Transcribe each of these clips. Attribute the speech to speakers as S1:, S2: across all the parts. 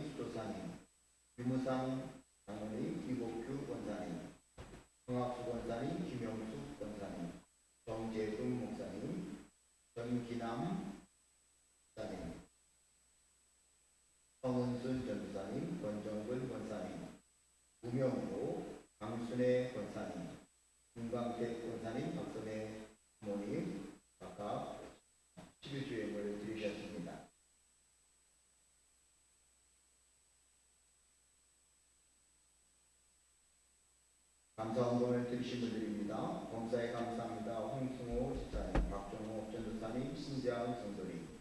S1: 권사님, 수도사님, 유무상 장로님, 이복규 권사님, 성학수 권사님, 김영숙 권사님, 정재금 목사님, 전기남 권사님, 성은순 전도사님, 권정근 권사님, 우명도, 강순애 권사님, 김광택 권사님, 박선혜 부모님 각각 11주 예물을 드리셨습니다. 감사원금을 드리신 분들입니다. 범사에 감사합니다. 홍승호 집사님, 박종호 전도사님, 신재환 성도님,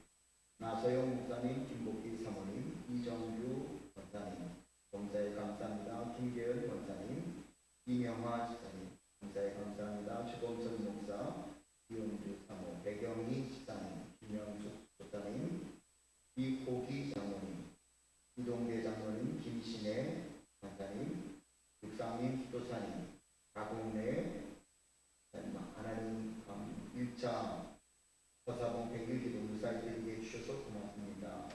S1: 나서영 목사님, 김복희 사모님, 이정규 권사님, 범사에 감사합니다. 김계현 권사님, 이명화 집사님, 범사에 감사합니다. 최범선 목사, 이용주 사모, 배경희 집사님, 김영숙 목사님, 이호기 장로님, 이동대 장로님, 김신혜 권사님, 육상님, 수도사님, 가공래 하나님 1차 서사봉 100일 기도 무사히 드리게 해주셔서 고맙습니다.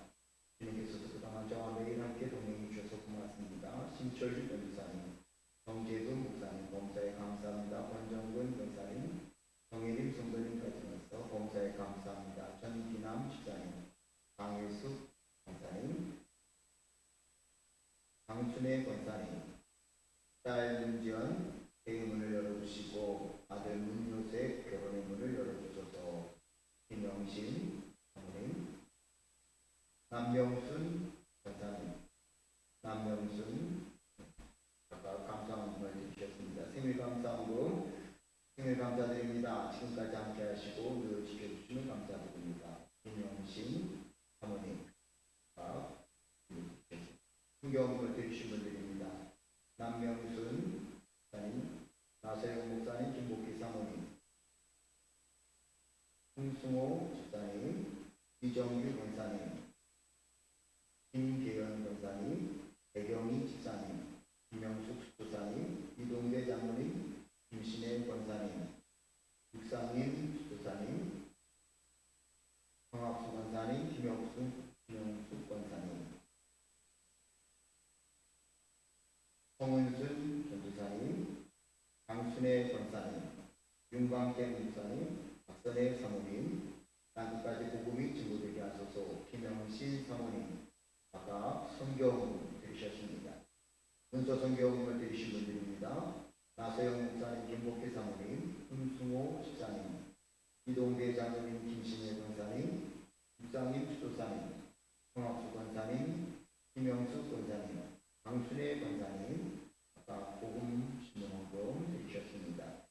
S1: 주님께서도 그동안 저와 매일 함께 동행해 주셔서 고맙습니다. 신철주 변호사님, 정재근 목사님, 범사에 감사합니다. 권정근 변사님, 정혜림 성도님까지 와서 범사에 감사합니다. 전기남 집사님, 강일숙 권사님, 강순애 권사님, 딸 문지연 대문을 열어주시고 아들 문요셉 결혼의 문을 열어주셔서 김영신 사모님, 남명순 권사님, 남명순 각각 감사원금을 드리셨습니다. 생일 감사원금 생일 감사드립니다. 지금까지 함께 하시고 늘 지켜주시면 감사드립니다. 김영신 사모님 각각 풍경금을 드리신 분들입니다. 남명순 목사님, 나세영 목사님, 김복희 사모님, 홍승호 집사님, 이정규 권사님, 김계현 권사님, 배경희 집사님, 김영숙 수도사님, 이동대 장로님, 김신혜 권사님, 육상님 수도사님, 성학수 권사님, 김영숙 권사님, 성은순 전도사님, 강순애 권사님, 윤광태 목사님, 박선혜 사모님, 땅끝까지 복음이 증거되게 하소서. 김영신 사모님 각각 성경을 드리셨습니다. 문서 성경을 드리신 분들입니다. 나서영 목사님, 김복희 사모님, 홍승호 집사님, 이동대 장로님, 김신혜 권사님, 육상님 수도사님, 성학수 권사님, 김영숙 권사님, 강순애 권사님 각각 복음 신문원금 드리셨습니다.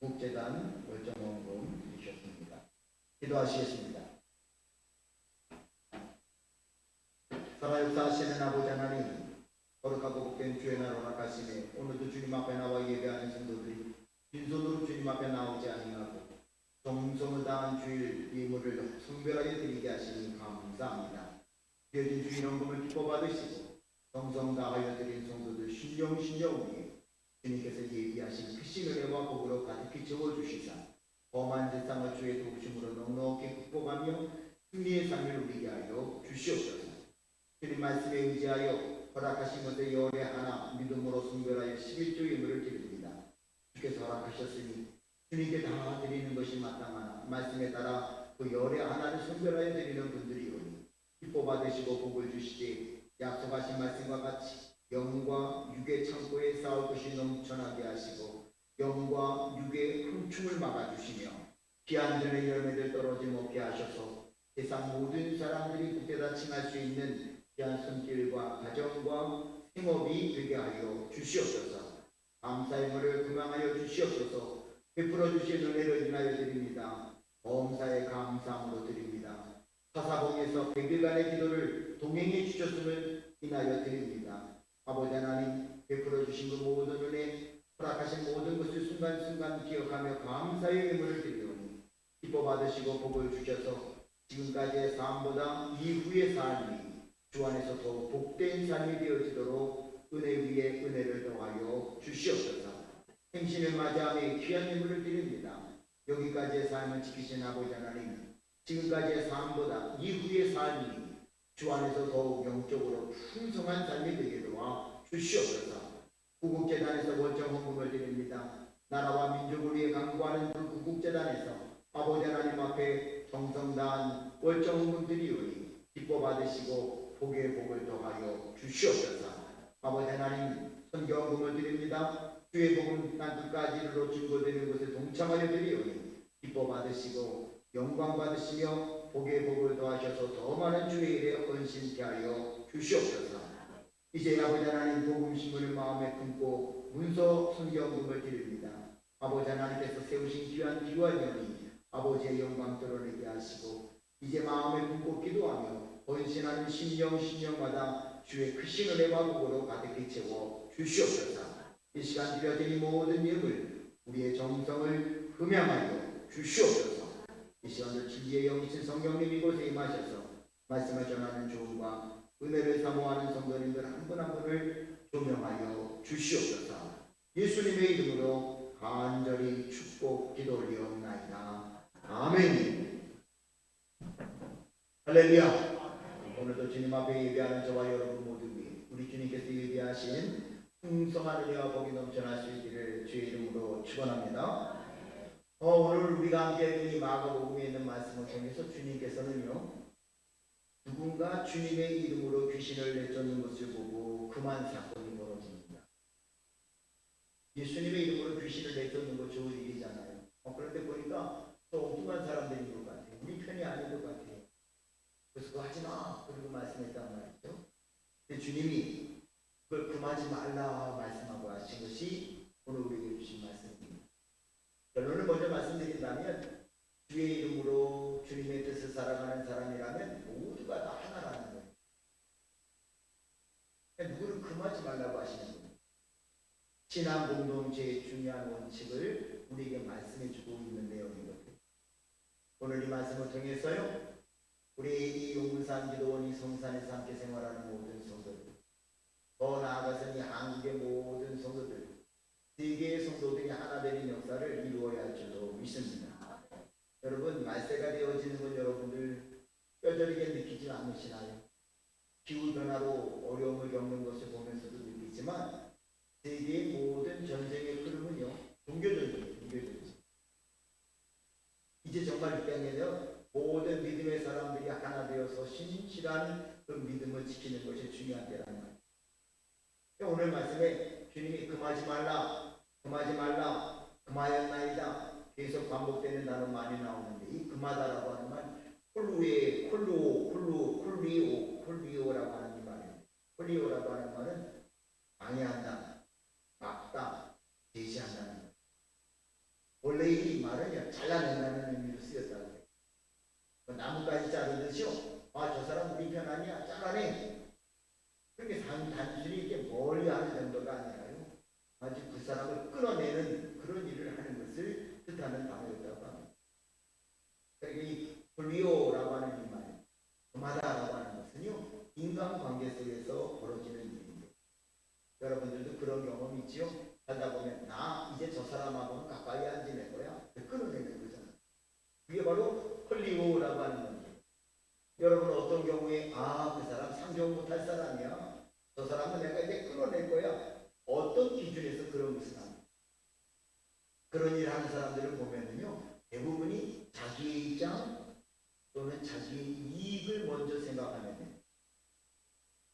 S1: 국재단 월정원금 드리셨습니다. 기도하시겠습니다. 살아역사하시는 아버지 하나님, 거룩하고 복된 주의 날 허락하시네 오늘도 주님 앞에 나와 예배하는 성도들이 빈손으로 주님 앞에 나오지 아니하고 정성을 다한 주일 예물을 성별하게 드리게 하시니 감사합니다. 드려진 주일 헌금을 기뻐 받으시고 정성 다하여 드린 성도들 신령오니 주님께서 예비하신 크신 은혜와 복으로 가득히 채워주시사 범한 세상을 주의 도우심으로 넉넉히 극복하며 승리의 삶을 누리게 하여 주시옵소서. 주님 말씀에 의지하여 허락하신 것에 열의 하나 믿음으로 성별하여 11조 예물을 드립니다. 주께서 허락하셨으니 주님께 다 드리는 것이 마땅하나 말씀에 따라 그 열의 하나를 성별하여 드리는 분들이 오니 기뻐 받으시고 복을 주시되 약속하신 말씀과 같이 영과 육의 창고에 쌓을 것이 넘쳐나게 하시고 영과 육의 흠충을 막아주시며 귀한 전의 열매들 떨어짐 없게 하셔서 세상 모든 사람들이 복되다 칭할 수 있는 귀한 손길과 가정과 생업이 되게 하여 주시옵소서. 감사의 물을 금방하여 주시옵소서. 베풀어 주신 은혜를 인하여 드립니다. 범사에 감사함으로 드립니다. 사사봉에서 100일간의 기도를 동행해 주셨음을 인하여 드립니다. 아버지 하나님, 베풀어 주신 그 모든 은혜, 허락하신 모든 것을 순간순간 기억하며 감사의 예물을 드리오니 기뻐 받으시고 복을 주셔서 지금까지의 삶보다 이후의 삶이 주 안에서 더 복된 삶이 되어지도록 은혜 위에 은혜를 더하여 주시옵소서. 행신을 맞이하며 귀한 예물을 드립니다. 여기까지의 삶을 지키신 아버지 하나님, 지금까지의 삶보다 이후의 삶이 주 안에서 더욱 영적으로 주시옵소서. 구국재단에서 월정 헌금을 드립니다. 나라와 민족을 위해 강구하는 그 구국재단에서 아버지 하나님 앞에 정성 다한 월정 헌금 드리오니 기뻐 받으시고 복의 복을 더하여 주시옵소서. 아버지 하나님 선교헌금을 드립니다. 주의 복음 난 끝까지 이르러 증거되는 것에 동참하여 드리오니 기뻐 받으시고 영광 받으시며 복의 복을 더하셔서 더 많은 주의 일에 헌신케 하여 주시옵소서. 이제 아버지 하나님 복음 신문을 마음에 품고 문서 선교헌금을 드립니다. 아버지 하나님께서 세우신 귀한 기관이오니 아버지의 영광 드러내게 하시고 이제 마음에 품고 기도하며 헌신하는 심령마다 주의 크신 은혜 마법으로 가득히 채워 주시옵소서. 이 시간 드려진 모든 예물 우리의 정성을 흠양하여 주시옵소서. 이 시간도 진리의 영이신 성령님 이곳에 임하셔서 말씀을 전하는 조언과 은혜를 사모하는 성도님들 한 분 한 분을 조명하여 주시옵소서. 예수님의 이름으로 간절히 축복 기도 올리옵나이다. 아멘. 할렐루야. 오늘도 주님 앞에 예배하는 저와 여러분 모두 위해 우리 주님께서 예배하신 풍성한 은혜와 복이 넘쳐날 수 있기를 주의 이름으로 축원합니다. 오늘 우리가 함께 이 마가복음에 있는 말씀을 통해서 주님께서는요, 누군가 주님의 이름으로 귀신을 내쫓는 것을 보고 그만 사건이 벌어집니다. 예수님의 이름으로 귀신을 내쫓는 거 좋은 일이잖아요. 그런데 보니까 또 엉뚱한 사람들인 것 같아요. 우리 편이 아닌 것 같아요. 그래서 그거 하지 마. 그리고 말씀했단 말이죠. 근데 주님이 그걸 금하지 말라 말씀하고 하신 것이 오늘 우리에게 주신 말씀입니다. 결론을 먼저 말씀드린다면 주의 이름으로 주님의 뜻을 살아가는 사람이라면 모두가 다 하나라는 거예요. 누구를 금하지 말라고 하시는 거예요. 신앙 공동체의 중요한 원칙을 우리에게 말씀해 주고 있는 내용인 것같아요. 오늘 이 말씀을 통해서요, 우리 이 용산 기도원 이 성산에서 함께 생활하는 모든 성도들, 더 나아가서 이 한국의 모든 성도들, 세계의 성도들이 하나 되는 역사를 이루어야 할 줄로 믿습니다. 여러분, 말세가 되어지는 건 여러분들 뼈저리게 느끼지 않으시나요? 기후 변화로 어려움을 겪는 것을 보면서도 느끼지만 세계의 모든 전쟁의 흐름은요, 종교전쟁이에요. 이제 정말 이 땅에는 모든 믿음의 사람들이 하나 되어서 신실한 그 믿음을 지키는 것이 중요한 때라는 거예요. 오늘 말씀에 주님이 금하지 말라, 금하였나이다 계속 반복되는 단어 많이 나오는데, 이 금하다라고 하는 말 콜리오라고 하는 이 말이에요. 콜리오라고 하는 말은 방해한다, 막다, 제시한다는 거예요. 원래 이 말은요, 잘라낸다는 의미로 쓰였다고 해요. 나뭇가지 자르듯이요, 저 사람 우리 편 아니야, 잘라내. 그게 단순히 이게 멀리 하는 정도가 아니라요, 아주 그 사람을 끌어내는 그런 일을 하는 것을 뜻하는 단어였다고 합니다. 그러니까 이 콜리오라고 하는 이 말, 금하다라고 하는 것은요, 인간관계 속에서 벌어지는 일인데, 여러분들도 그런 경험이 있지요? 살다 보면 나 이제 저 사람하고는 가까이 안 지낼 거야, 끊어내는 거잖아요. 그게 바로 콜리오라고 하는 건데, 여러분 어떤 경우에 그 사람 상종 못할 사람이야, 저 사람은 내가 이제 끊어낼 거야, 어떤 기준에서 그런 것을 합니까? 그런 일을 하는 사람들을 보면은요, 대부분이 자기의 입장 또는 자기의 이익을 먼저 생각하면,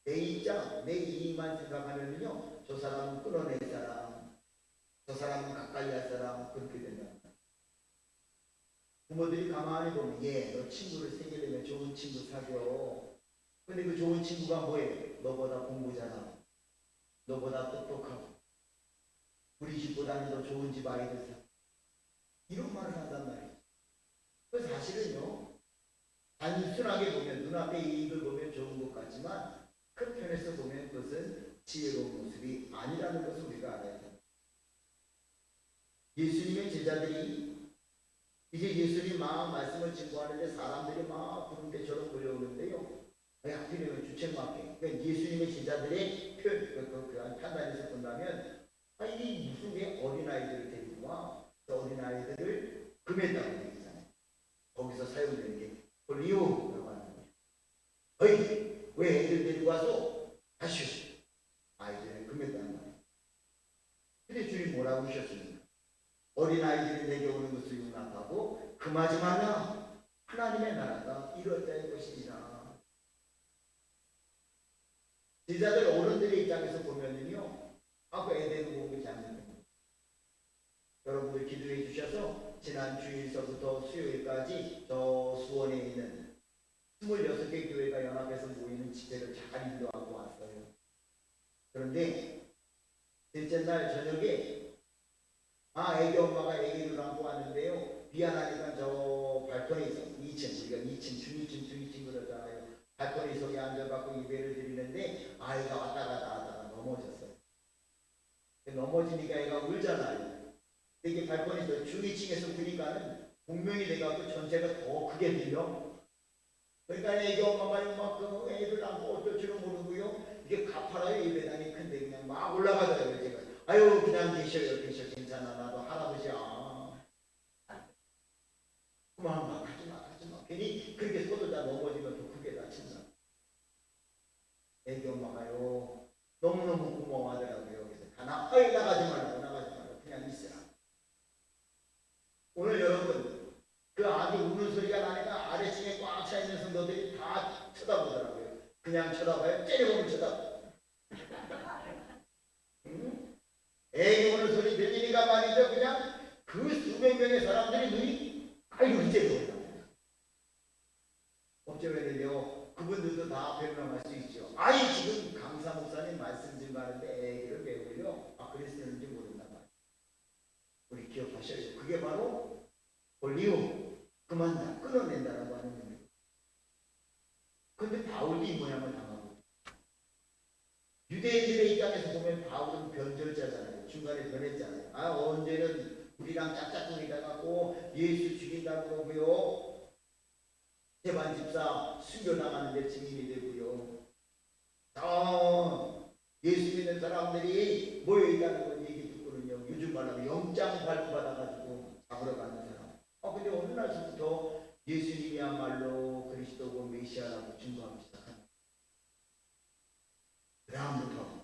S1: 내 입장, 내 이익만 생각하면은요, 저 사람은 끊어낼 사람, 저 사람은 가까이 할 사람, 그렇게 된다. 부모들이 가만히 보면, 너 친구를 생기려면 좋은 친구 사줘. 근데 그 좋은 친구가 뭐예요? 너보다 공부 잘하고, 너보다 똑똑하고, 우리 집보다는 더 좋은 집 아이들 사. 이런 말을 한단 말이에요. 그 사실은요, 단순하게 보면, 눈앞에 이익을 보면 좋은 것 같지만 큰 편에서 보면 그것은 지혜로운 모습이 아니라는 것을 우리가 알아야 됩니다. 예수님의 제자들이 이제 예수님 막 말씀을 증거하는데 사람들이 막 구름대처럼 몰려오는데요, 하필이면 주책맞게, 그러니까 예수님의 제자들의 그 판단에서 본다면, 이게 무슨 왜 어린아이들을 데리고 와? 그 어린아이들을 금했다고 얘기잖아요. 거기서 사용되는 게 콜리오라고 하는 거죠. 왜 애들 데리고 와서 하시오, 아이들을 뭐라고 하셨습니까? 어린아이들이 내게 오는 것을 용납하고 금하지 말라. 하나님의 나라가 이럴 때의 것이니라. 제자들 어른들의 입장에서 보면은요, 그 애들이 본 것이 아닙니다. 여러분들 기도해 주셔서 지난 주일서부터 수요일까지 저 수원에 있는 26개 교회가 연합해서 모이는 집회를 잘 인도하고 왔어요. 그런데 셋째 날 저녁에 애기 엄마가 애기를 안고 왔는데요. 미안하니까 저 발코니에서 2층, 우리가 2층, 중2층 그러잖아요. 발코니 속에 앉아갖고 예배를 드리는데 아이가 왔다 갔다 하다가 넘어졌어요. 넘어지니까 애가 울잖아요. 이게 발코니에서 중2층에서 보니까는 공명이 돼갖고 전체가 더 크게 들려. 그러니까 애기 엄마가 막 애를 안고 어쩔 줄은 모르고요. 이게 가파라요. 예배당이 큰데 그냥 막 올라가더라고요. 제가 아유 그냥 계셔요. 괜찮아. 나도 할아버지야. 그만 막 하지마. 괜히 그렇게 쏟아져 넘어지면 더 크게 다친다. 애기 엄마가요. 너무너무 고마워하더라고요. 그래서 나가지 말라고 그냥 있으라. 오늘 여러분 그 아기 우는 소리가 나니까 아래층에 꽉 차있는 성도들이 다 쳐다보더라고요. 그냥 쳐다봐요. 째려보면 쳐다봐요. 애기 우는 소리 들리니까 말이죠. 그냥 그 수백 명의 사람들이 눈이 아이고 째려본다. 어쩌면요 그분들도 다 변명할 수 있죠. 지금 강사 목사님 말씀 좀 하는데 애기를 배우려 그랬었는지 모른단 말이에요. 우리 기억하셔요. 그게 바로 볼리오 그만 다 끊어낸다라고 하는 겁니다. 근데 바울도 이 모양을 당하고 유대인들의 입장에서 보면 바울은 변절자잖아요. 중간에 변했잖아요. 언제는 우리랑 짝짝꿍이다가 꼭 예수 죽인다고 그러고요. 대만 집사 순교당하는데 증인이 되고요. 예수 믿는 사람들이 모여있다는 건 얘기 듣고는요. 요즘 말하면 영장 발부받아가지고 잡으러 가는 사람. 근데 어느 날부터 예수님이야말로 그리스도고 메시아라고 증거하기 시작합니다. 그 다음부터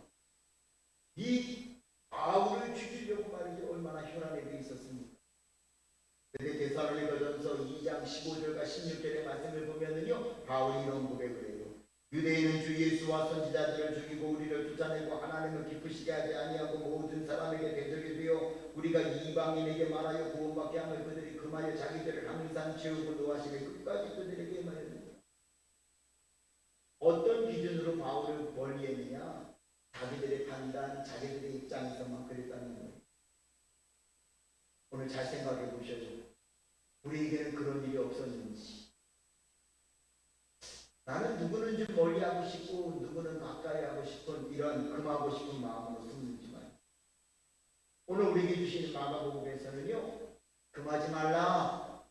S1: 이 바울을 죽이려고 말이죠. 얼마나 혈안에 돼 있었습니까? 근데 데살로니가전서 2장 15절과 16절의 말씀을 보면은요. 바울이 이런 고백을 해요. 유대인은 주 예수와 선지자들을 죽이고 우리를 쫓아내고 하나님을 기쁘시게 하지 아니하고 모든 사람에게 대적이 되어 우리가 이방인에게 말하여 구원받게 하며 그들이 금하여 자기들을 항상 채우고 노하시며 끝까지 그들에게 말했느니라. 어떤 기준으로 바울을 권리했느냐? 자기들의 판단, 자기들의 입장에서만 그랬다는 거예요. 오늘 잘 생각해 보셔요. 우리에게는 그런 일이 없었는지. 나는 누구는 좀 멀리하고 싶고 누구는 가까이 하고 싶은 이런 금하고 싶은 마음으로 숨는지만 오늘 우리에게 주시는 마가복음에서는요. 금하지 말라.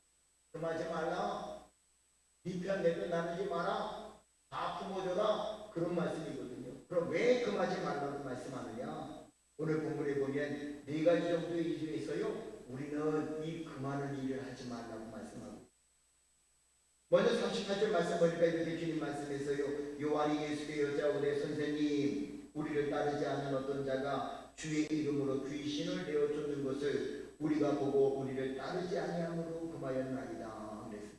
S1: 네 편 내 편 나누지 마라. 다 품어줘라. 그런 말씀이거든요. 그럼 왜 금하지 말라고 말씀하느냐? 오늘 본문에 보면 4가지 정도의 이유에서요. 우리는 이 금하는 일을 하지 말라고 말씀하고 먼저 38절 말씀 보니까 이렇게 주님 말씀에서요. 요한이 예수께 여짜오되 선생님 우리를 따르지 않는 어떤 자가 주의 이름으로 귀신을 내어 쫓는 것을 우리가 보고 우리를 따르지 아니함으로 금하였나이다. 그랬습니다.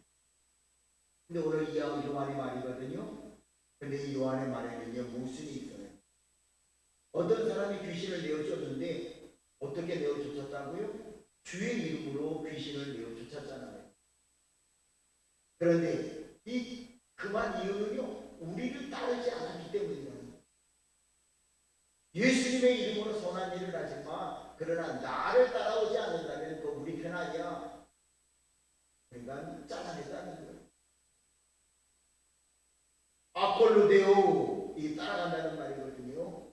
S1: 근데 오늘 이 요한의 말이거든요. 근데 이 요한의 말에는요. 모순이 있어요. 어떤 사람이 귀신을 내어 쫓는데 어떻게 내어 쫓았다고요? 주의 이름으로 귀신을 내어 쫓았잖아요. 그런데 이 금한 이유는요. 우리를 따르지 않았기 때문이다. 예수님의 이름으로 선한 일을 하지만 그러나 나를 따라오지 않는다면 그 우리 편 아니야. 그러니까 잘라냈다는 거예요. 아폴로데오 이 따라간다는 말이거든요.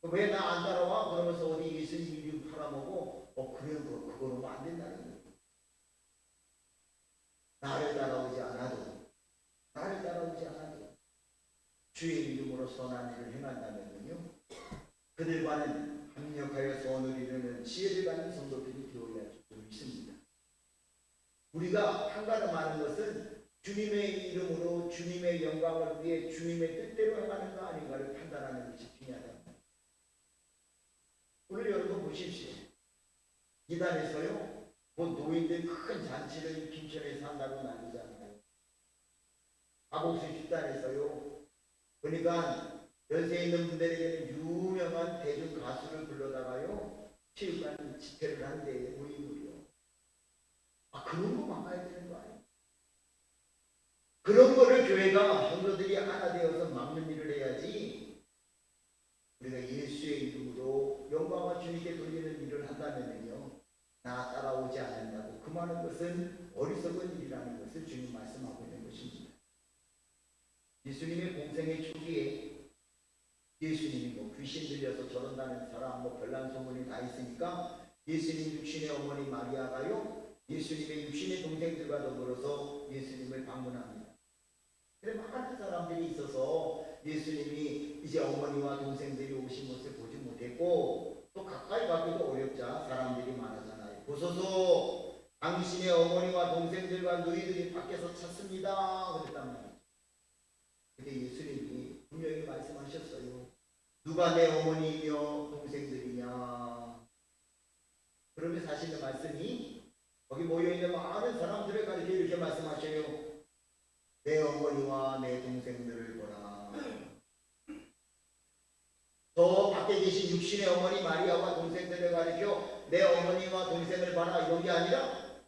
S1: 왜 나 안 따라와? 그러면서 어디 예수님 이름 팔아먹고 그래 그거로 안 된다는 거예요. 나를 따라오지 않아도 주의 이름으로 선한 일을 행한다면요. 그들과는 합력하여 선을 이루는 지혜를 가진 성도들이 되어야 좀 있습니다. 우리가 한가름하는 것은 주님의 이름으로 주님의 영광을 위해 주님의 뜻대로 행하는가 아닌가를 판단하는 것이 중요하다. 오늘 여러분 보십시오. 이단에서요, 뭐 노인들 큰 잔치를 김천에서 한다고 난리잖아요. 가곡수 집단에서요, 그러니까 연세에 있는 분들에게는 유명한 대중 가수를 불러다가요, 체육관 집회를 한대요, 모임으로요. 그런 거 막아야 되는 거 아니에요? 그런 거를 교회가 성도들이 하나 되어서 막는 일을 해야지, 우리가 예수의 이름으로 영광을 주님께 돌리는 일을 한다면요, 나 따라오지 않는다고 그 많은 것은 어리석은 일이라는 것을 주님 말씀하고 있는 것입니다. 예수님의 공생의 초기에 예수님이 뭐 귀신 들려서 저런다는 사람, 뭐 별난 소문이 다 있으니까 예수님 육신의 어머니 마리아가요, 예수님의 육신의 동생들과 더불어서 예수님을 방문합니다. 그래 많은 사람들이 있어서 예수님이 이제 어머니와 동생들이 오신 것을 보지 못했고, 또 가까이 가기도 어렵자 사람들이 많아잖아요. 보소서 당신의 어머니와 동생들과 너희들이 밖에서 찾습니다 그랬단 말이에요. 근데 예수님이 분명히 말씀하셨어요. 누가 내 어머니이며 동생들이냐. 그러면 사실은 말씀이 거기 모여있는 많은 사람들을 가리켜 이렇게 말씀하셔요. 내 어머니와 내 동생들을 보라. 저 밖에 계신 육신의 어머니 마리아와 동생들을 가리켜 내 어머니와 동생을 봐라 이런 게 아니라,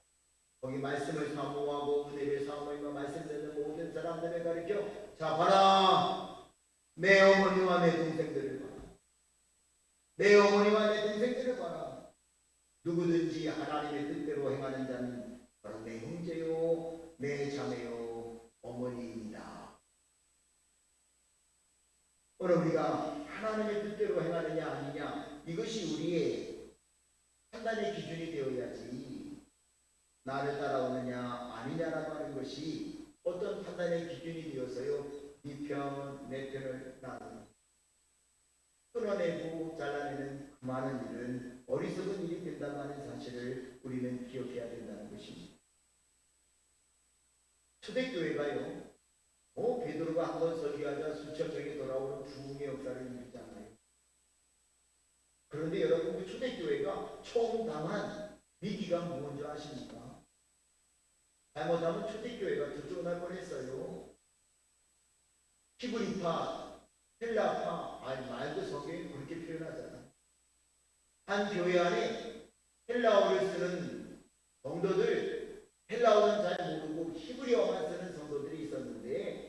S1: 거기 말씀을 사모하고 은혜를 사모하며 말씀 듣는 모든 사람들을 가리켜 자 봐라, 내 어머니와 내 동생들을 봐라. 내 어머니와 내 동생들을 봐라. 누구든지 하나님의 뜻대로 행하는 자는 바로 내 형제요 내 자매요 어머니입니다. 오늘 우리가 하나님의 뜻대로 행하느냐 아니냐, 이것이 우리의 판단의 기준이 되어야지, 나를 따라오느냐 아니냐라고 하는 것이 어떤 판단의 기준이 되어서요, 네 편, 내 편을 나누는, 끊어내고 잘라내는 그 많은 일은 어리석은 일이 된다고 하는 사실을 우리는 기억해야 된다는 것입니다. 초대교회가요, 베드로가 한번 설교하자 수천 명이 돌아오는 부흥의 역사를 일으켰잖아요. 그런데 여러분, 그 초대교회가 처음 당한 위기가 뭔지 아십니까? 잘못하면 초대교회가 두쪽날 뻔했어요. 히브리파, 헬라파, 말도 성경에 그렇게 표현하잖아요. 한 교회 안에 헬라어를 쓰는 성도들, 헬라어는 잘 모르고 히브리어만 쓰는 성도들이 있었는데,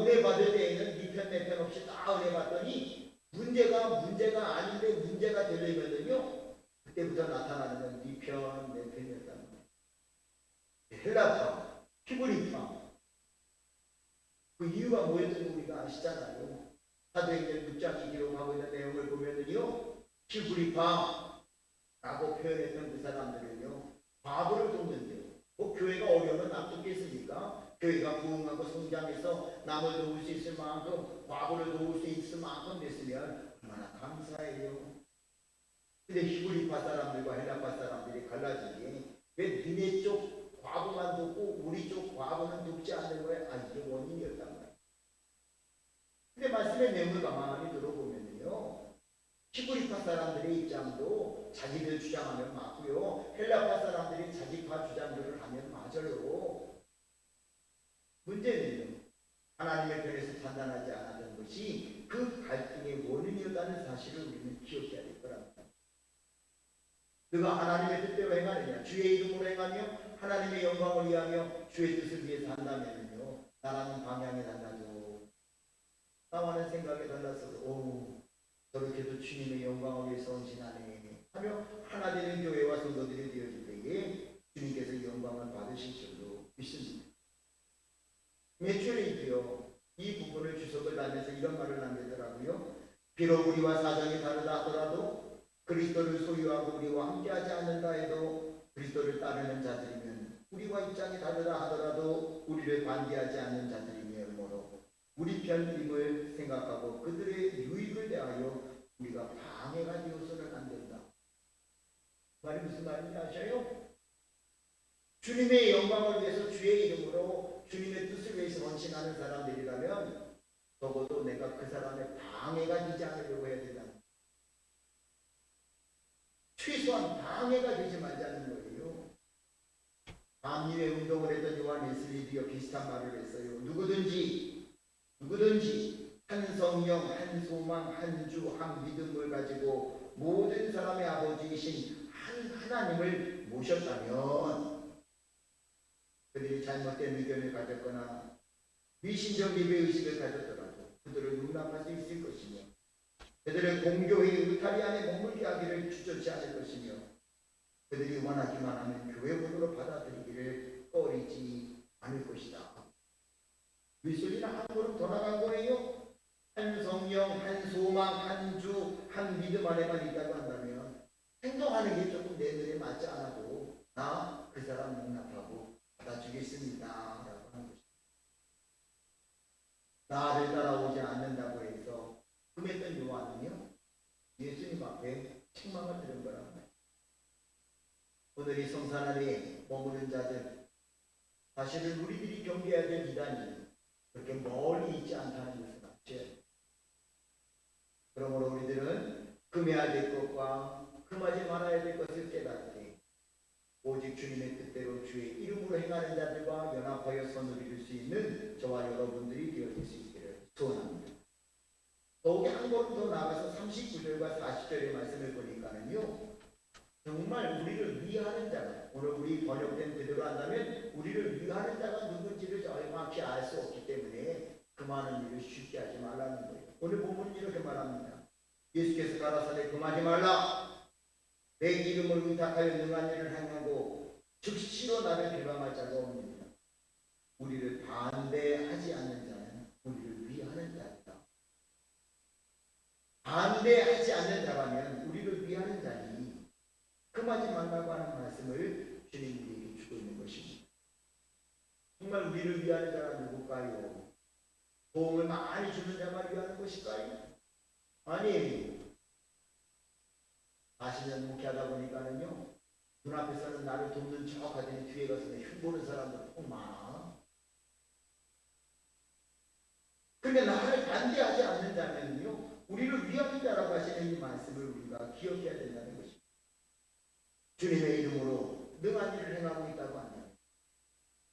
S1: 은혜 받을 때에는 니 편 내 편 없이 다 은혜 받더니 문제가 아닌데 문제가 되려면요, 그때부터 나타나는 건 니 편 내 편이었단 말이에요. 헬라파, 히브리파, 그 이유가 뭐였는지 우리가 아시잖아요. 사도행전 6장이 기록하고 있는 내용을 보면은요, 히브리파라고 표현했던 그 사람들은요, 과부를 돕는데요. 뭐 교회가 어려우면 놔두겠습니까? 교회가 부흥하고 성장해서 남을 도울 수 있을 만큼, 과부를 도울 수 있을 만큼 됐으면 얼마나 감사해요. 근데 히브리파 사람들과 헬라파 사람들이 갈라진 게, 왜 니네 쪽 과부만 돕고 우리 쪽 과부는 돕지 않는 거야? 이게 원인이었단 말이에요. 근데 말씀의 내용을 가만히 들어보면요, 히브리파 사람들의 입장도 자기들 주장하면 맞고요, 헬라파 사람들이 자기파 주장들을 하면 맞아요. 문제는요, 하나님의 편에서 판단하지 않았던 것이 그 갈등의 원인이었다는 사실을 우리는 기억해야 될 거랍니다. 너가 하나님의 뜻대로 행하느냐, 주의 이름으로 행하며 하나님의 영광을 위하며 주의 뜻을 위해서 한다면요, 나라는 방향이 달라져. 나와는 생각이 달랐어도 저렇게도 주님의 영광을 위해서 헌신하네 하며 하나 되는 교회와 성도들이 되어질 때에 주님께서 영광을 받으실 줄로 믿습니다. 매출이고요, 이 부분을 주석을 달면서 이런 말을 남기더라고요. 비록 우리와 사정이 다르다 하더라도 그리스도를 소유하고 우리와 함께하지 않는다 해도 그리스도를 따르는 자들이면, 우리와 입장이 다르다 하더라도 우리를 반대하지 않는 자들이므로 우리 편임을 생각하고 그들의 유익을 대하여 우리가 방해가 되어서는 안 된다. 말이 무슨 말인지 아셔요? 주님의 영광을 위해서 주의 이름으로 주님의 뜻을 위해서 헌신하는 사람들이라면 적어도 내가 그 사람의 방해가 되지 않으려고 해야 된다. 최소한 방해가 되지 디모데들이요 비슷한 말을 했어요. 누구든지 한 성령, 한 소망, 한 주, 한 믿음을 가지고 모든 사람의 아버지이신 한 하나님을 모셨다면 그들이 잘못된 의견을 가졌거나 미신적 예배의식을 가졌더라도 그들을 용납할 수 있을 것이며 그들의 공교회의 울타리 안에 머물게 하기를 주저치 않을 것이며 그들이 원하기만 하면 교회문으로 받아들이기를 꺼리지 않을 것이다. 윗소리는 한 걸음 더 나간 거예요. 한 성령, 한 소망, 한 주, 한 믿음 안에만 있다고 한다면 행동하는 게 조금 내 눈에 맞지 않아도 나 그 사람 용납하고 받아주겠습니다 라고 하는 것입니다. 나를 따라오지 않는다고 해서 금했던 요한은요 예수님 앞에 책망을 들은 거란 말이에요. 오늘 이 성산 안에 머무는 자들 사실은 우리들이 경계해야 될 이단이 그렇게 멀리 있지 않다는 것을 아셔야 돼요. 그러므로 우리들은 금해야 될 것과 금하지 말아야 될 것을 깨닫되 오직 주님의 뜻대로 주의 이름으로 행하는 자들과 연합하여 선을 이룰 수 있는 저와 여러분들이 되어질 수 있기를 소원합니다. 더욱이 한 걸음 더 나아가서 39절과 40절의 말씀을 보니까는요 정말 우리를 위하는 자가 오늘 우리 번역된 그대로 한다면 우리를 위하는 자가 누군지를 정확히 알 수 없기 때문에 그 많은 일을 쉽게 하지 말라는 거예요. 오늘 본문은 이렇게 말합니다. 예수께서 가라사대 금하지 말라. 내 이름을 의탁하여 능한 일을 행하고 즉시로 나를 비방할 자가 없느니라. 우리를 반대하지 않는 자는 우리를 위하는 자이다. 반대하지 않는 자라면 우리를 위하는 자니 금하지 말라고 하는 말씀을 주님이 우리에게 주고 있는 것입니다. 정말 우리를 위하는 자가 누굴까요? 도움을 많이 주는 자만 위하는 것일까요? 아니에요. 40년 목회하다 보니까는요 눈앞에서는 나를 돕는 척 하더니 뒤에 가서는 흉보는 사람들 꼭 많아. 근데 나를 반대하지 않는 자면요 우리를 위하는 자라고 하시는 이 말씀을 우리가 기억해야 된다는 것입니다. 주님의 이름으로 능한 일을 행하고 있다고 한다면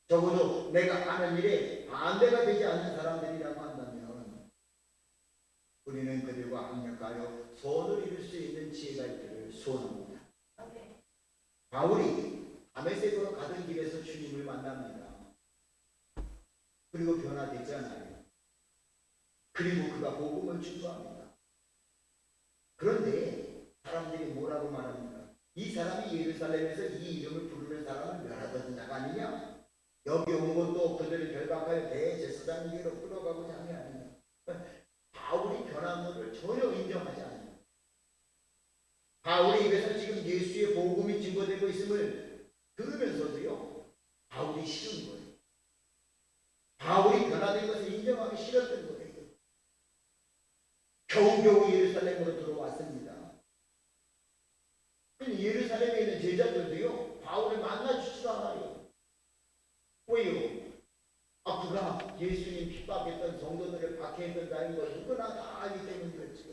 S1: 적어도 내가 하는 일에 반대가 되지 않는 사람들이라고 한다면 우리는 그들과 합력하여 선을 이룰 수 있는 지혜가 있기를 소원합니다. 바울이 다메섹으로 가던 길에서 주님을 만납니다. 그리고 변화되잖아요. 그리고 그가 복음을 증거합니다. 그런데 사람들이 뭐라고 말합니까? 이 사람이 예루살렘에서 이 이름을 부르는 사람을 멸하던 자가 아니냐? 여기 온 것도 그들을 결박하여 대제사장에게로 끌어가고자 하냐 아니냐? 바울이 변한 것을 전혀 인정하지 않습니다. 바울의 입에서 지금 예수의 복음이 증거되고 있음을 들으면서도요 바울이 싫은 거예요. 바울이 변화된 것을 인정하기 싫었던 거예요. 겨우겨우 예루살렘으로 들어왔습니다. 예루살렘에 있는 제자들도요 바울을 만나주지도 않아요. 왜요? 그가 예수님 핍박했던 성도들을 박해했던 자인 걸 누구나 다 알기 때문이었죠.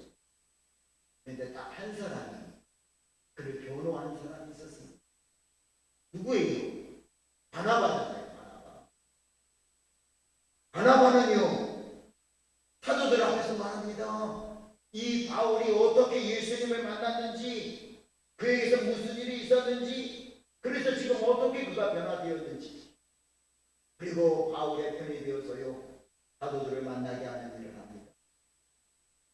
S1: 그런데 딱 한 사람이 그를 변호하는 사람이 있었습니다. 누구예요? 바나바잖아요. 바나바는요 사도들 앞에서 말합니다. 이 바울이 어떻게 예수님을 만났는지 그에게서 무슨 일이 있었는지 그래서 지금 어떻게 그가 변화되었는지 그리고 바울의 편이 되어서요 사도들을 만나게 하는 일을 합니다.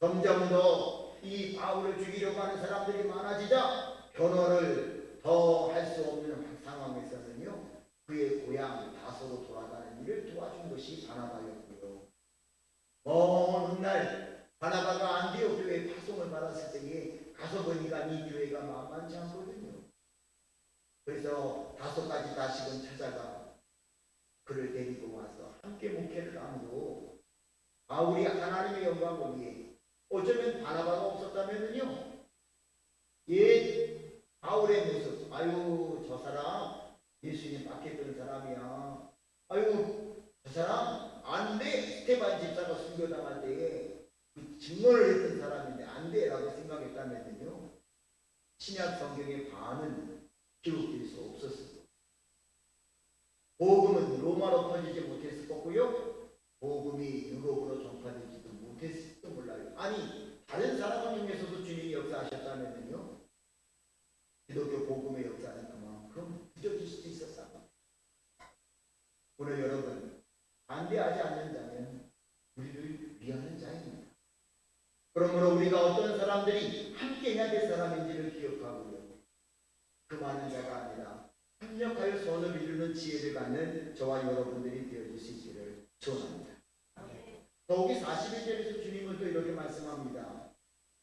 S1: 점점 더 이 바울을 죽이려고 하는 사람들이 많아지자 변호를 더 할 수 없는 상황에서는요 그의 고향 다소로 돌아가는 일을 도와준 것이 바나바였고요. 먼 훗날 바나바가 안디옥 교회에 파송을 받았을 때에 가서 보니까 이 교회가 만만치 않거든요. 그래서 다소까지 다시금 찾아가 그를 데리고 와서 함께 목회를 함으로 바울이 하나님의 영광을 위해 어쩌면 바나바가 없었다면요 바울의 모습 저 사람 예수님 박했던 사람이야. 저 사람 안 돼. 스테반 집사가 순교당할 때에 그 증언을 했던 사람인데 안 돼 라고 생각했다면요 신약 성경의 반은 기록될 수 없었어요. 복음은 로마로 엎어지지 못했을 거고요. 복음이 유럽으로 전파되지도 못했을지도 몰라요. 아니 다른 사람을 통해서도 주님이 역사하셨다면요. 기독교 복음의 역사는 그만큼 늦어질 수도 있었다. 오늘 여러분 반대하지 않는 자는 우리를 위하는 자입니다. 그러므로 우리가 어떤 사람들이 함께 해야 될 사람인지를 기억하고요. 그 많은 자가 아니라 협력하여 선을 이루는 지혜를 갖는 저와 여러분들이 되어줄 수 있기를 소원합니다. 더욱이 41절에서 주님은 또 이렇게 말씀합니다.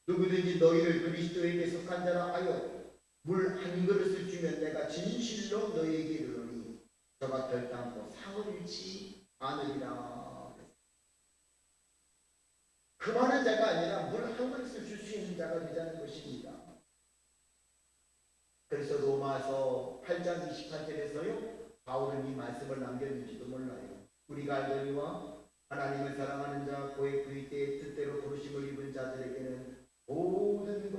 S1: 누구든지 너희를 그리스도에게 속한 자라 하여 물 한 그릇을 주면 내가 진실로 너희에게 이르노니 저가 결단코 상을 잃지 않으리라. 그 많은 자가 아니라 물 한 그릇을 줄 수 있는 자가 되자는 것입니다. 그래서 로마서 8장 28절에서요 바울은 이 말씀을 남겼는지도 몰라요. 우리가 알거니와 하나님을 사랑하는 자 고의 그의 때에 뜻대로 부르심을 입은 자들에게는 모든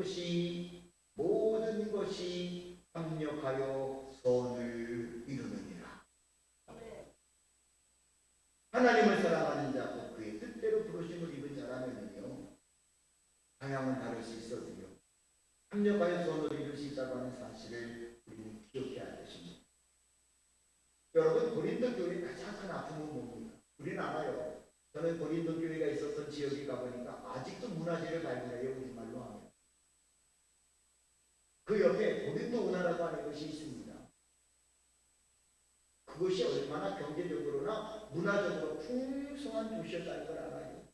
S1: 것이 합력하여 선을 이루느니라. 하나님을 사랑하는 자 곧 그의 뜻대로 부르심을 입은 자라면요 방향은 다를 수 있어도요 합력하여 선을 이룰 수 있다고 하는 사실을 우리는 기억해야 할 것입니다. 여러분 고린도 교회의 가장 큰 아픔은 뭡니까? 우리는 알아요. 저는 고린도 교회가 있었던 지역에 가보니까 아직도 문화재를 발굴해요. 우리말로 하면. 그 옆에 고린도 운하라고 하는 것이 있습니다. 그것이 얼마나 경제적으로나 문화적으로 풍성한 도시였다는 걸 알아요.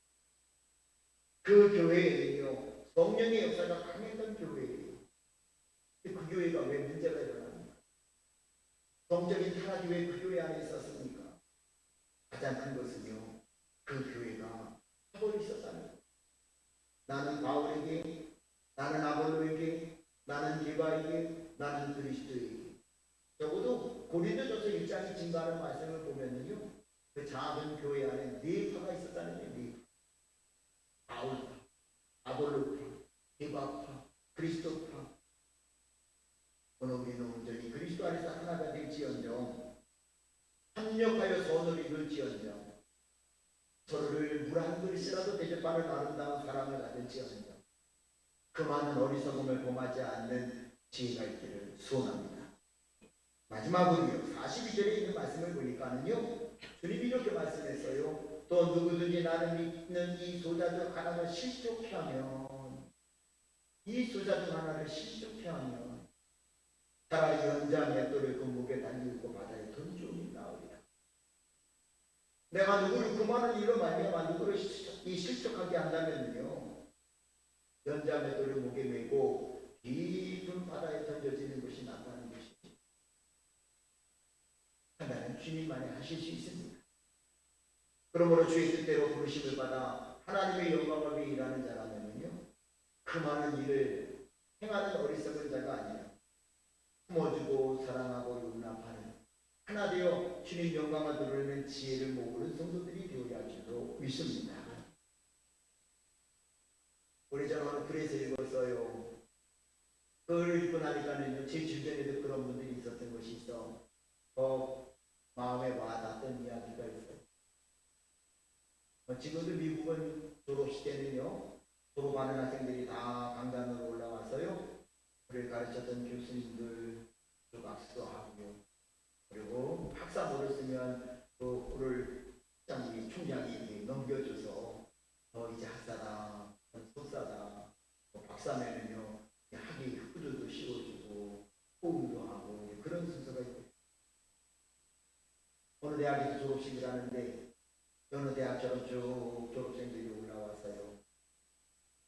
S1: 그 교회에는요 성령의 역사가 강했던 교회예요. 그 교회가 왜 문제가 일어납니까? 성적인 타락이 왜 그 교회 안에 있었습니까? 가장 큰 것은요 그 교회가 파벌이 있었다는 거예요. 나는 바울에게, 나는 아볼로에게, 나는 게바에게, 나는 그리스도에게. 적어도 고린도전서 1장이 증거하는 말씀을 보면은요 그 작은 교회 안에 네 파가 있었다는 거예요. 네 파. 바울파, 아볼로파, 게바파, 그리스도파. 오늘 우리는 온전히 그리스도 안에서 하나가 될지언정 합력하여 선을 이룰지언정 서로를 물 한 그릇이라도 대접하는 아름다운 사랑을 가질지언정 그 많은 어리석음을 범하지 않는 지혜가 있기를 소원합니다. 마지막으로요 42절에 있는 말씀을 보니까는요 주님이 이렇게 말씀했어요. 또 누구든지 나를 믿는 이 소자 중 하나를 실족해 하면 이 소자 중 하나를 실족해 하면 차라리 연자 맷돌을 그 목에 달리고 바다에 던지오니 나으리라. 내가 누구를 그 많은 일로 말미암아 누구를 실족하게 한다면요 연자 맷돌을 목에 메고 깊은 바다에 던져지는 것이 낫다는 것입니다. 하나님 주님만이 하실 수 있습니다. 그러므로 주의 뜻대로 부르심을 받아 하나님의 영광을 위해 일하는 자라면요 그 많은 일을 행하는 어리석은 자가 아니라 품어주고 사랑하고 용납하는 하나 되어 주님 영광을 드러내는 지혜를 모으는 성도들이 되어야 할 줄로 믿습니다. 우리 저는 그래서 읽었어요. 그걸 읽고 나니까는 제 주변에도 그런 분들이 있었던 것이 있어 더 마음에 와닿던 이야기가 있어요. 지금도 미국은 졸업식 때는요 졸업하는 학생들이 다 강단으로 올라와서요 우리를 가르쳤던 교수님들 쭉 악수도 하고요. 그리고 학사모를 쓰면 그거를 총장이 넘겨줘서 이제 학사다, 석사다, 박사면은요 학위 학부들도 씌워주고 호응도 하고 그런 순서가 있고 어느 대학에서 졸업식을 하는데 어느 대학처럼 쭉 졸업생들이 올라와서요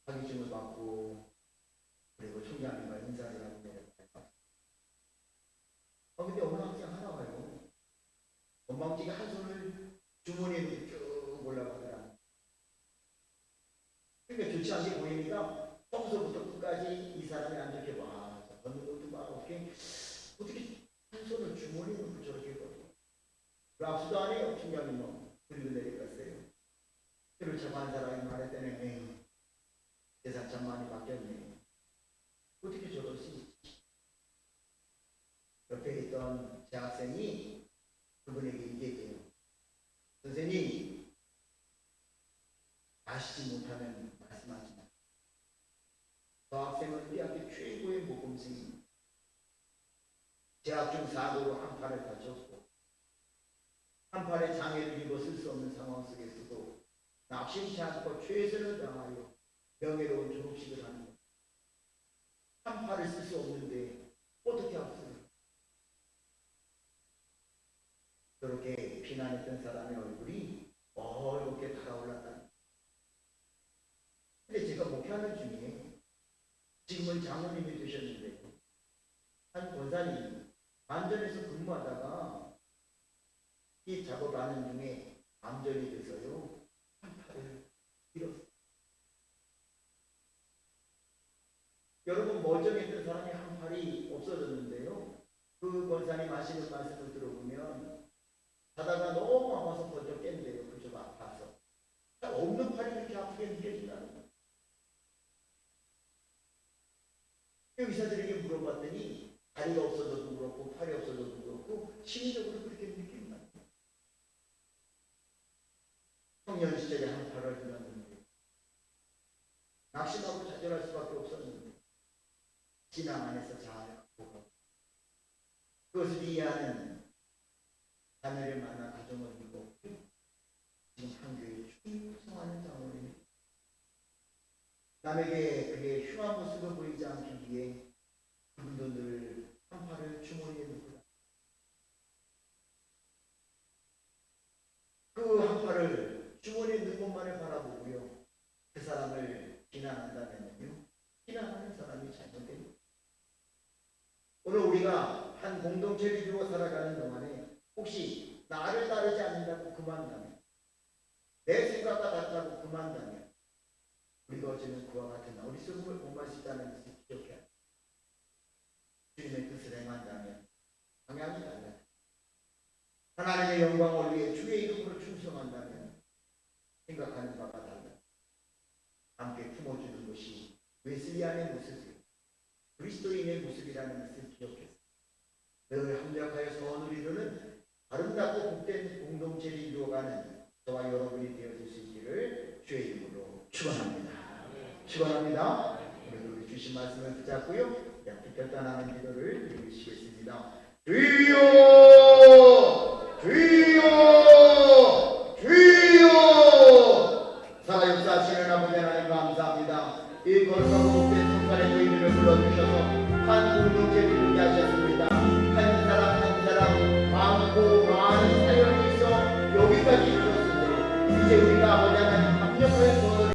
S1: 학위증을 받고 그리고 총장님과 인사를 하고 내려가요. 근데 어느 학생 하나 와요. 건방지게 한 손을 주머니에 쭉 올라가더라. 그러니까 좋지 않게 보이니까 처음부터 끝까지 이 사람이 안 좋게 봐. 걷는 것도 봐. 어떻게 한 손을 주머니에 넣고 저렇게 거려. 악수도 안 해요. 총장님 그리고 내려갔어요. 그리고 저거 한 사람이 말했더니 에휴 세상 참 많이 바뀌었네. 어떻게 저럴 수 있지? 옆에 있던 제 학생이 그분에게 얘기해요. 그랬더니 아시지 못하면 말씀하지 마. 저 학생은 우리 학교 최고의 모범생입니다. 재학 중 사고로 한 팔을 다쳤고 한 팔에 장애를 입어 쓸 수 없는 상황 속에서도 낙심치 않고 최선을 다하여 명예로운 졸업식을 하는 것. 한 팔을 쓸 수 없는데 어떻게 합수를? 그렇게 비난했던 사람의 얼굴이 이렇게 달아올랐다. 근데 제가 목회하는 중에 지금은 장로님이 되셨는데 한 권사님 안전에서 근무하다가 이 작업을 하는 중에 암전이 돼서요 한 팔을 잃었어요. 여러분 멀쩡했던 사람이 한 팔이 없어졌는데요. 그 권사님 하시는 말씀을 들어보면 자다가 너무 아파서 번쩍 깬대요. 그저 아파서. 없는 팔이 그렇게 아프게 느껴진다는 거예요. 의사들에게 물어봤더니 다리가 없어져도 그렇고 팔이 없어져도 그렇고 심리적으로 그렇게 느낀다. 청년 시절에 한 팔을 잃었는데 낙심하고 좌절할 수밖에 없었는데 신앙 안에서 자아를 갖고 가고 그것을 이해하는 자녀를 만나 가정을 이루고 지금 한 교회에 충성하는 장로님이 남에게 그의 흉한 모습을 보이지 않기 위해 그분도 늘 한 팔을 주머니에 넣고 그 한 팔을 주머니에 넣은 것만을 바라보고요. 그 사람을 비난한다면요. 비난하는 사람이 잘못됩니다. 오늘 우리가 한 공동체를 이루어 살아가는 동안에 혹시 나를 따르지 않는다고 그만다면 내 생각과 같다고 그만다면 우리가 어쩌면 그와 같은 어리석음을 범할 수 있다는 것을 기억해야 합니다. 주님의 뜻을 행한다면 방향이 달라요. 하나님의 영광을 위해 주의 이름으로 충성한다면 생각하는 바가 달라요. 함께 품어주는 것이 웨슬리안의 모습이에요. 그리스도인의 모습이라는 것을 기억해서 늘 합력하여 선을 이루는 아름답고 복된 공동체를 이루어가는 저와 여러분이 되어줄 수 있기를 주의 이름으로 축원합니다. 축원합니다. 오늘도 주신 말씀을 붙잡고요. 함께 결단하는 기도를 드리시겠습니다. 주여 주여 주여 살아 역사하시는 아버지 하나님 감사합니다. 이 거룩하고 복된 성간의 저희들을 불러주셔서 한 공동체를 이루게 하셨습니다.